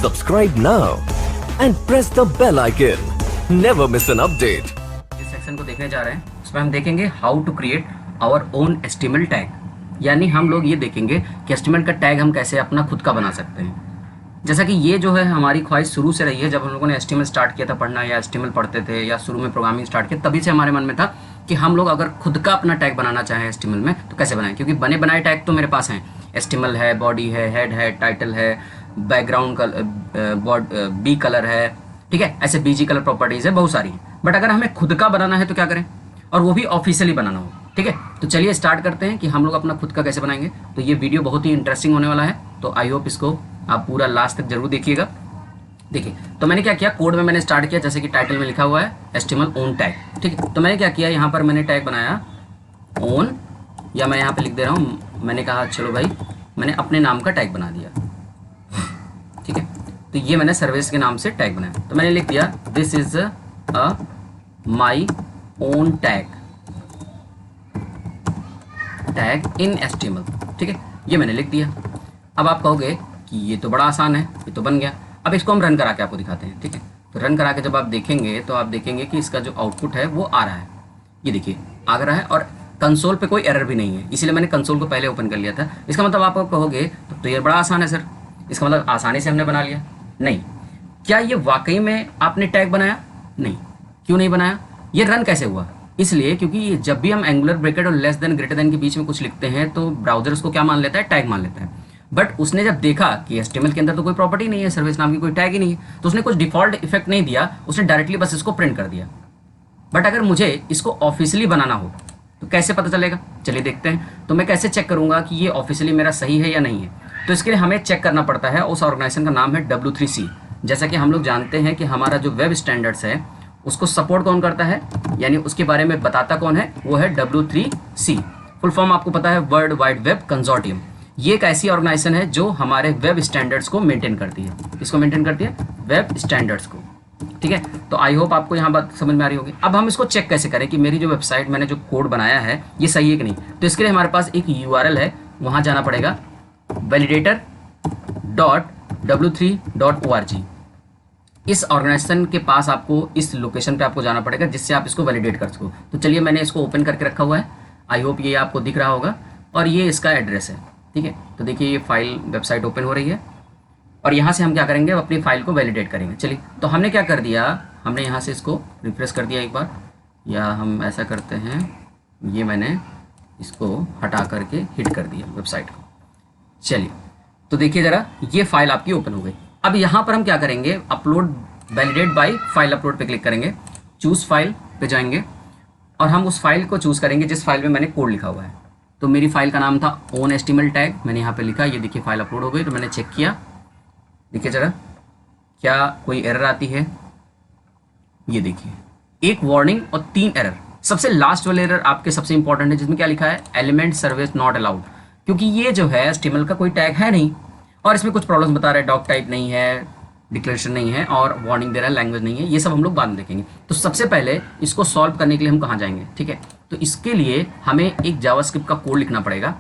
Subscribe now and press the bell icon. Never miss an update. इस section को देखने जा रहे हैं, उसमें हम देखेंगे how to create our own HTML tag. यानी हम लोग ये देखेंगे कि HTML का टैग हम कैसे अपना खुद का बना सकते हैं। जैसा कि ये जो है हमारी ख्वाहिश शुरू से रही है, जब हम लोगों ने HTML स्टार्ट किया था पढ़ना या HTML पढ़ते थे या शुरू में प्रोग्रामिंग स्टार्ट किया, तभी से हमारे मन में था कि हम लोग अगर खुद का अपना टैग बनाना चाहें HTML में तो कैसे बनाएं। क्योंकि बने बनाए टैग तो मेरे पास हैं, HTML है, बॉडी है, हेड है, टाइटल है, बैकग्राउंड कलर, बी कलर है, ठीक है, ऐसे बीजी कलर प्रॉपर्टीज है, बहुत सारी हैं। बट अगर हमें खुद का बनाना है तो क्या करें, और वो भी ऑफिशियली बनाना हो। ठीक है, तो चलिए स्टार्ट करते हैं कि हम लोग अपना खुद का कैसे बनाएंगे। तो ये वीडियो बहुत ही इंटरेस्टिंग होने वाला है, तो आई होप इसको आप पूरा लास्ट तक जरूर देखिएगा। देखिए, तो मैंने क्या किया, कोड में मैंने स्टार्ट किया, जैसे कि टाइटल में लिखा हुआ है HTML ओन टैग। ठीक है, तो मैंने क्या किया, यहाँ पर मैंने टैग बनाया ओन, या मैं यहाँ पे लिख दे रहा हूँ, मैंने कहा चलो भाई मैंने अपने नाम का टैग बना दिया। ठीक है, तो ये मैंने सर्विस के नाम से टैग बनाया, तो मैंने लिख दिया this is a my own tag in HTML। ठीक है, ये मैंने लिख दिया। अब आप कहोगे कि ये तो बड़ा आसान है, ये तो बन गया। अब इसको हम रन करा के आपको दिखाते हैं। ठीक है, तो रन करा के जब आप देखेंगे तो आप देखेंगे कि इसका जो आउटपुट है वो आ रहा है। ये देखिए आ रहा है, और कंसोल पे कोई एरर भी नहीं है, इसीलिए मैंने कंसोल को पहले ओपन कर लिया था। इसका मतलब आप कहोगे तो ये बड़ा आसान है सर, इसका मतलब आसानी से हमने बना लिया। नहीं, क्या ये वाकई में आपने टैग बनाया? नहीं। क्यों नहीं बनाया? ये रन कैसे हुआ? इसलिए क्योंकि जब भी हम एंगुलर ब्रैकेट और लेस देन ग्रेटर देन के बीच में कुछ लिखते हैं तो ब्राउजर उसको क्या मान लेता है, टैग मान लेता है। बट उसने जब देखा कि HTML के अंदर तो कोई प्रॉपर्टी नहीं है, सर्विस नाम की कोई टैग ही नहीं है, तो उसने कुछ डिफॉल्ट इफेक्ट नहीं दिया, उसने डायरेक्टली बस इसको प्रिंट कर दिया। बट अगर मुझे इसको ऑफिशियली बनाना हो तो कैसे पता चलेगा, चलिए देखते हैं। तो मैं कैसे चेक करूंगा कि ये ऑफिशियली मेरा सही है या नहीं है? तो इसके लिए हमें चेक करना पड़ता है, उस ऑर्गेनाइजेशन का नाम है W3C। जैसा कि हम लोग जानते हैं कि हमारा जो वेब स्टैंडर्ड्स है उसको सपोर्ट कौन करता है, यानी उसके बारे में बताता कौन है, वो है W3C। फुल फॉर्म आपको पता है, वर्ल्ड वाइड वेब कंसोर्टियम। ये एक ऐसी ऑर्गेनाइजेशन है जो हमारे वेब स्टैंडर्ड्स को मेंटेन करती है। किसको मेंटेन करती है? वेब स्टैंडर्ड्स को। ठीक है, तो आई होप आपको यहाँ बात समझ में आ रही होगी। अब हम इसको चेक कैसे करें कि मेरी जो वेबसाइट मैंने जो कोड बनाया है ये सही है कि नहीं। तो इसके लिए हमारे पास एक URL है, वहाँ जाना पड़ेगा validator.w3.org। इस ऑर्गेनाइजेशन के पास आपको, इस लोकेशन पे आपको जाना पड़ेगा जिससे आप इसको वैलिडेट कर सको। तो चलिए मैंने इसको ओपन करके रखा हुआ है, आई होप ये आपको दिख रहा होगा, और ये इसका एड्रेस है। ठीक है, तो देखिए ये फाइल वेबसाइट ओपन हो रही है, और यहाँ से हम क्या करेंगे, अपनी फाइल को वैलिडेट करेंगे। चलिए, तो हमने क्या कर दिया, हमने यहाँ से इसको रिफ्रेश कर दिया एक बार, या हम ऐसा करते हैं, ये मैंने इसको हटा करके हिट कर दिया वेबसाइट को। चलिए, तो देखिए ज़रा, ये फाइल आपकी ओपन हो गई। अब यहाँ पर हम क्या करेंगे, upload validate by file upload पे क्लिक करेंगे, चूज़ फाइल पे जाएंगे, और हम उस फाइल को चूज़ करेंगे जिस फाइल में मैंने कोड लिखा हुआ है। तो मेरी फाइल का नाम था ओन HTML टैग, मैंने यहाँ पे लिखा, ये देखिए फाइल अपलोड हो गई। तो मैंने चेक किया, देखिए ज़रा क्या कोई एरर आती है। ये देखिए एक वार्निंग और 3 एरर। सबसे लास्ट वाले एरर आपके सबसे इंपॉर्टेंट है, जिसमें क्या लिखा है, एलिमेंट सर्विस नॉट अलाउड। क्योंकि ये जो है HTML का कोई टैग है नहीं, और इसमें कुछ प्रॉब्लम्स बता रहे हैं, डॉक टाइप नहीं है, डिक्लेरेशन नहीं है, और वार्निंग दे रहा है, लैंग्वेज नहीं है। ये सब हम लोग बाद में देखेंगे। तो सबसे पहले इसको सॉल्व करने के लिए हम कहाँ जाएंगे? ठीक है, तो इसके लिए हमें एक जावास्क्रिप्ट का कोड लिखना पड़ेगा।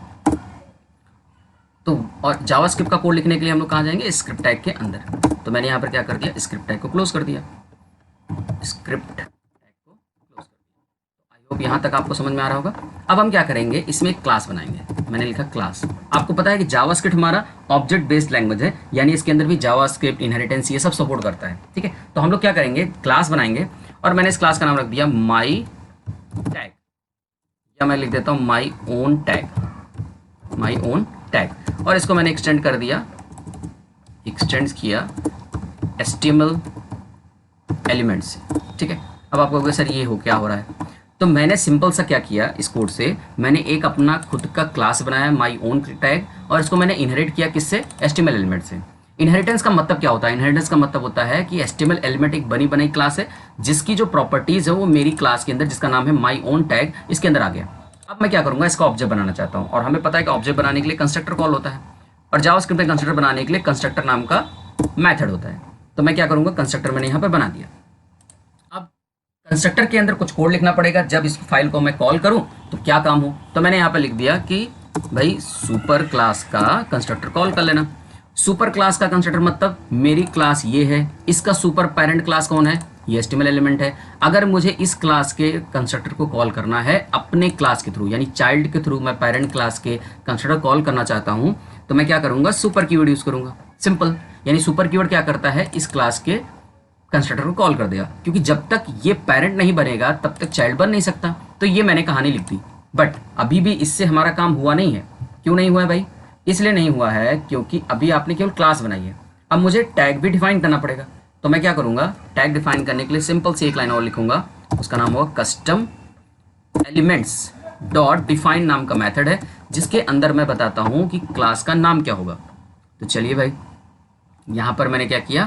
तो और जावास्क्रिप्ट का कोड लिखने के लिए हम लोग कहाँ जाएंगे, स्क्रिप्ट टैग के अंदर। तो मैंने यहाँ पर क्या कर दिया, स्क्रिप्ट टैग को क्लोज कर दिया, स्क्रिप्ट टैग को क्लोज कर दिया। आई होप यहाँ तक आपको समझ में आ रहा होगा। अब हम क्या करेंगे, इसमें एक क्लास बनाएंगे। मैंने लिखा क्लास। आपको पता है कि जावास्क्रिप्ट हमारा ऑब्जेक्ट बेस्ड लैंग्वेज है, यानी इसके अंदर भी जावास्क्रिप्ट, इनहेरिटेंस, ये सब सपोर्ट करता है। ठीक है, तो हम लोग क्या करेंगे, क्लास बनाएंगे, और मैंने इस क्लास का नाम रख दिया माई टैग, या मैं लिख देता हूँ my own tag, my own tag. और इसको मैंने एक्सटेंड कर दिया, एक्सटेंड किया HTML एलिमेंट से। ठीक है, अब आपको कहोगे सर ये क्या हो रहा है। तो मैंने सिंपल सा क्या किया, इस कोड से मैंने एक अपना खुद का क्लास बनाया माई ओन टैग, और इसको मैंने इनहेरिट किया किससे, HTML एलिमेंट से। इनहेरिटेंस का मतलब क्या होता है, इनहेरिटेंस का मतलब होता है कि HTML एलिमेंट एक बनी बनाई क्लास है, जिसकी जो प्रॉपर्टीज है वो मेरी क्लास के अंदर, जिसका नाम है माई ओन टैग, इसके अंदर आ गया। अब मैं क्या करूंगा, इसका ऑब्जेक्ट बनाना चाहता हूँ, और हमें पता है कि ऑब्जेक्ट बनाने के लिए कंस्ट्रक्टर कॉल होता है, और जावास्क्रिप्ट में कंस्ट्रक्टर बनाने के लिए कंस्ट्रक्टर नाम का मेथड होता है। तो मैं क्या करूंगा, कंस्ट्रक्टर मैंने यहाँ पर बना दिया। अब कंस्ट्रक्टर के अंदर कुछ कोड लिखना पड़ेगा, जब इस फाइल को मैं कॉल करूं तो क्या काम हो। तो मैंने यहाँ पर लिख दिया कि भाई सुपर क्लास का कंस्ट्रक्टर कॉल कर लेना। सुपर क्लास का कंस्ट्रक्टर मतलब मेरी क्लास ये है, इसका सुपर पेरेंट क्लास कौन है, ये एचटीएमएल एलिमेंट है। अगर मुझे इस क्लास के कंस्ट्रक्टर को कॉल करना है अपने क्लास के थ्रू, यानी चाइल्ड के थ्रू मैं पेरेंट क्लास के कंस्ट्रक्टर कॉल करना चाहता हूँ, तो मैं क्या करूँगा, सुपर कीवर्ड यूज़ करूँगा। सिंपल, यानी सुपर कीवर्ड क्या करता है, इस क्लास के कंस्ट्रक्टर को कॉल कर देगा, क्योंकि जब तक ये पेरेंट नहीं बनेगा तब तक चाइल्ड बन नहीं सकता। तो ये मैंने कहानी लिख दी, बट अभी भी इससे हमारा काम हुआ नहीं है। क्यों नहीं हुआ है भाई, इसलिए नहीं हुआ है क्योंकि अभी आपने केवल क्लास बनाई है। अब मुझे टैग भी डिफाइन करना पड़ेगा, तो मैं क्या करूँगा, टैग डिफाइन करने के लिए सिंपल सी एक लाइन और लिखूंगा, उसका नाम होगा कस्टम एलिमेंट्स डॉट डिफाइन नाम का मेथड है, जिसके अंदर मैं बताता हूँ कि क्लास का नाम क्या होगा। तो चलिए भाई, यहाँ पर मैंने क्या किया,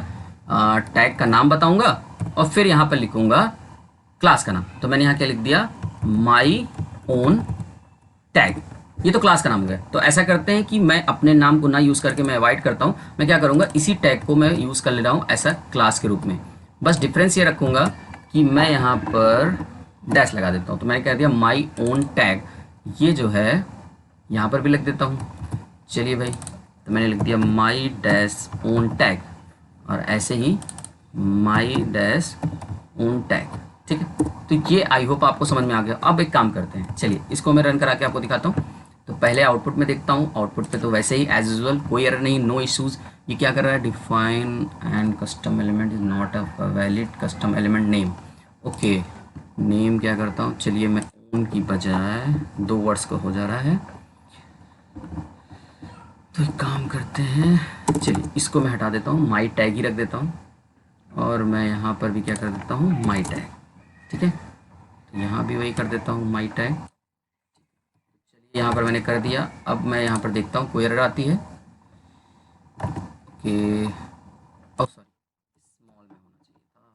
टैग का नाम बताऊंगा और फिर यहाँ पर लिखूंगा क्लास का नाम। तो मैंने यहाँ क्या लिख दिया, माई ओन टैग। ये तो क्लास का नाम हो गया। तो ऐसा करते हैं कि मैं अपने नाम को ना यूज़ करके मैं अवॉइड करता हूँ, मैं क्या करूँगा, इसी टैग को मैं यूज़ कर ले रहा हूँ ऐसा क्लास के रूप में। बस डिफरेंस ये रखूँगा कि मैं यहाँ पर डैश लगा देता हूँ। तो मैंने कह दिया माई ओन टैग, ये जो है यहाँ पर भी लिख देता हूँ। चलिए भाई, तो मैंने लिख दिया माई डैश ओन टैग, और ऐसे ही माई डैश ओन टैग। ठीक है, तो ये आई होप आपको समझ में आ गया। अब एक काम करते हैं, चलिए इसको मैं रन करा के आपको दिखाता हूँ। तो पहले आउटपुट में देखता हूँ, आउटपुट पे तो वैसे ही एज यूजुअल कोई एरर नहीं, नो इश्यूज। ये क्या कर रहा है, define and custom element is not a valid custom element name. Okay, name क्या करता हूँ, चलिए मैं ओन की बजाय 2 वर्ड्स का हो जा रहा है। तो एक काम करते हैं, चलिए इसको मैं हटा देता हूँ, माई टैग ही रख देता हूँ, और मैं यहाँ पर भी क्या कर देता हूँ, माई टैग। ठीक है, तो यहाँ भी वही कर देता हूँ, माई टैग। चलिए यहाँ पर मैंने कर दिया। अब मैं यहाँ पर देखता हूँ कोई एरर आती है। ओके, ओह सॉरी, स्मॉल में होना चाहिए था,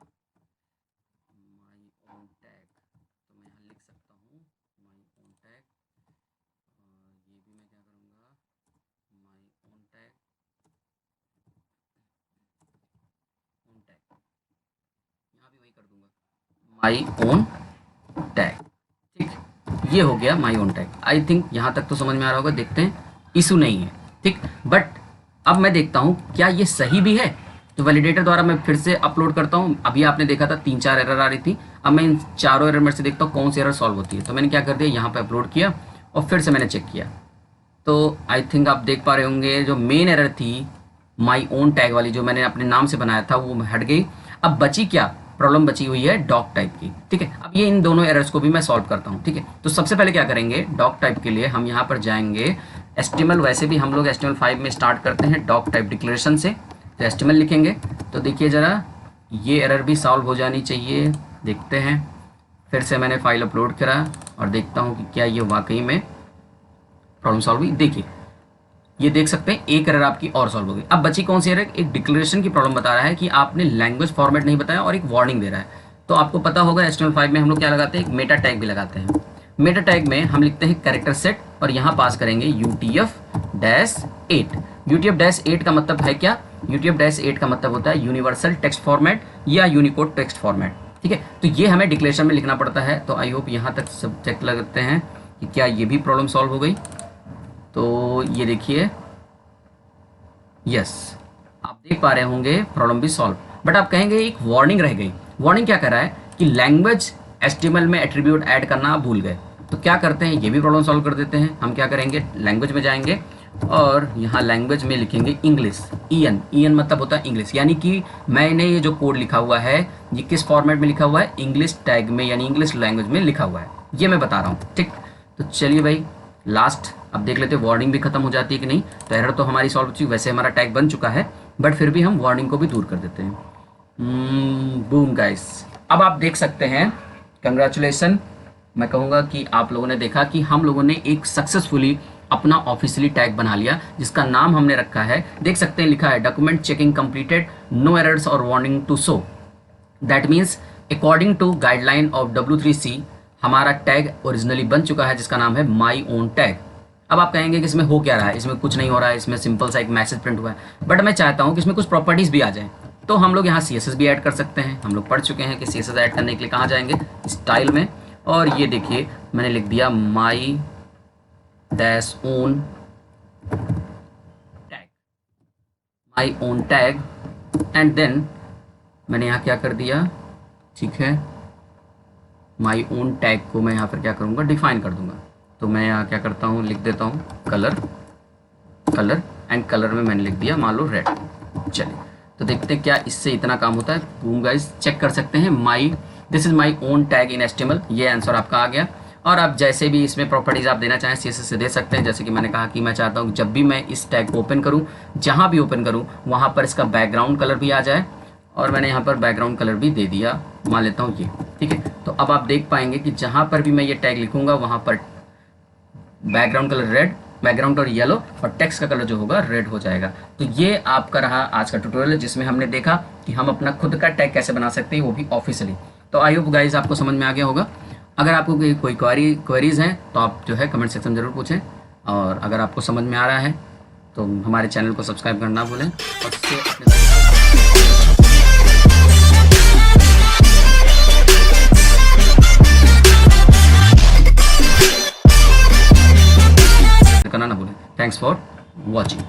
माई ओन टैग। तो मैं यहाँ लिख सकता हूँ माई ओन टैग, और ये भी मैं क्या करूँगा, my own tag, own tag, यहाँ भी वही कर दूंगा, माई ओन टैग। ठीक, ये हो गया my own tag. I think यहाँ तक तो समझ में आ रहा होगा, देखते हैं, इशू नहीं है। ठीक, बट अब मैं देखता हूँ क्या ये सही भी है। तो वैलिडेटर द्वारा मैं फिर से अपलोड करता हूँ। अभी आपने देखा था 3-4 एरर आ रही थी, अब मैं इन चारों एरर में से देखता हूँ कौन सी एरर सॉल्व होती है। तो मैंने क्या कर दिया, यहाँ पर अपलोड किया और फिर से मैंने चेक किया। तो आई थिंक आप देख पा रहे होंगे, जो मेन एरर थी माई ओन टैग वाली, जो मैंने अपने नाम से बनाया था, वो हट गई। अब बची क्या प्रॉब्लम, बची हुई है डॉग टाइप की। ठीक है, अब ये इन दोनों एरर्स को भी मैं सॉल्व करता हूँ। ठीक है, तो सबसे पहले क्या करेंगे, डॉग टाइप के लिए हम यहाँ पर जाएंगे HTML। वैसे भी हम लोग HTML5 में स्टार्ट करते हैं डॉग टाइप डिक्लेरेशन से। तो HTML लिखेंगे, तो देखिए ज़रा ये एरर भी सॉल्व हो जानी चाहिए। देखते हैं, फिर से मैंने फाइल अपलोड करा और देखता हूँ कि क्या ये वाकई में प्रॉब्लम सॉल्व हुई। देखिए, ये देख सकते हैं एक एरर आपकी और सॉल्व हो गई। अब बची कौन सी एरर, एक डिक्लेरेशन की प्रॉब्लम बता रहा है कि आपने लैंग्वेज फॉर्मेट नहीं बताया और एक वार्निंग दे रहा है। तो आपको पता होगा HTML5 में हम लोग क्या लगाते हैं, एक मेटा टैग भी लगाते हैं। मेटा टैग में हम लिखते हैं कैरेक्टर सेट और यहाँ पास करेंगे UTF-8। UTF-8 का मतलब है क्या, UTF-8 का मतलब होता है यूनिवर्सल टेक्स्ट फॉर्मेट या यूनिकोड टेक्स्ट फॉर्मेट। ठीक है, तो ये हमें डिक्लेरेशन में लिखना पड़ता है। तो आई होप यहाँ तक सब चेक लगते हैं कि क्या ये भी प्रॉब्लम सॉल्व हो गई। तो ये देखिए, यस, आप देख पा रहे होंगे प्रॉब्लम भी सॉल्व। बट आप कहेंगे एक वार्निंग रह गई। वार्निंग क्या कर रहा है कि लैंग्वेज HTML में एट्रीब्यूट ऐड करना आप भूल गए। तो क्या करते हैं, ये भी प्रॉब्लम सॉल्व कर देते हैं। हम क्या करेंगे, लैंग्वेज में जाएंगे और यहाँ लैंग्वेज में लिखेंगे इंग्लिश। EN मतलब होता है इंग्लिश, यानी कि मैंने ये जो कोड लिखा हुआ है ये किस फॉर्मेट में लिखा हुआ है, इंग्लिश टैग में, यानी इंग्लिश लैंग्वेज में लिखा हुआ है। ये मैं बता रहा हूँ। ठीक, तो चलिए भाई लास्ट अब देख लेते हैं वार्निंग भी खत्म हो जाती है कि नहीं। तो एरर तो हमारी सॉल्व हो चुकी, वैसे हमारा टैग बन चुका है, बट फिर भी हम वार्निंग को भी दूर कर देते हैं। बूम गाइस, अब आप देख सकते हैं, कंग्रेचुलेसन। मैं कहूँगा कि आप लोगों ने देखा कि हम लोगों ने एक सक्सेसफुली अपना ऑफिशियली टैग बना लिया, जिसका नाम हमने रखा है, देख सकते हैं लिखा है document checking completed, no errors और warning to show. That means according to guideline of W3C हमारा टैग ओरिजिनली बन चुका है, जिसका नाम है माई ओन टैग। अब आप कहेंगे कि इसमें हो क्या रहा है, इसमें कुछ नहीं हो रहा है, इसमें सिंपल सा एक मैसेज प्रिंट हुआ है। बट मैं चाहता हूँ कि इसमें कुछ प्रॉपर्टीज़ भी आ जाए। तो हम लोग यहाँ CSS भी ऐड कर सकते हैं। हम लोग पढ़ चुके हैं कि CSS ऐड करने के लिए कहाँ जाएंगे, स्टाइल में। और ये देखिए मैंने लिख दिया my dash own tag. I own tag and then मैंने यहाँ क्या कर दिया, ठीक है, माई ओन टैग को मैं यहाँ पर क्या करूँगा, डिफाइन कर दूंगा। तो मैं यहाँ क्या करता हूँ, लिख देता हूँ कलर एंड कलर में मैंने लिख दिया मान लो रेड। चलिए तो देखते हैं क्या इससे इतना काम होता है। बूम गाइस, चेक कर सकते हैं this is my own tag in HTML। ये आंसर आपका आ गया। और आप जैसे भी इसमें प्रॉपर्टीज आप देना चाहें CSS से दे सकते हैं। जैसे कि मैंने कहा कि मैं चाहता हूँ जब भी मैं इस टैग को ओपन करूँ, जहाँ भी ओपन करूँ वहाँ पर इसका बैकग्राउंड कलर भी आ जाए, और मैंने यहाँ पर बैकग्राउंड कलर भी दे दिया, मान लेता हूँ ये, ठीक है। तो अब आप देख पाएंगे कि जहाँ पर भी मैं ये टैग लिखूंगा वहाँ पर बैकग्राउंड कलर रेड, बैकग्राउंड और येलो, और टेक्स्ट का कलर जो होगा रेड हो जाएगा। तो ये आपका रहा आज का ट्यूटोरियल, जिसमें हमने देखा कि हम अपना खुद का टैग कैसे बना सकते हैं, वो भी ऑफिशियली। तो आई होप गाइज आपको समझ में आ गया होगा। अगर आपको कोई क्वेरीज हैं तो आप जो है कमेंट सेक्शन में ज़रूर पूछें, और अगर आपको समझ में आ रहा है तो हमारे चैनल को सब्सक्राइब करना भूलें। और करना ना भूलें। Thanks for watching.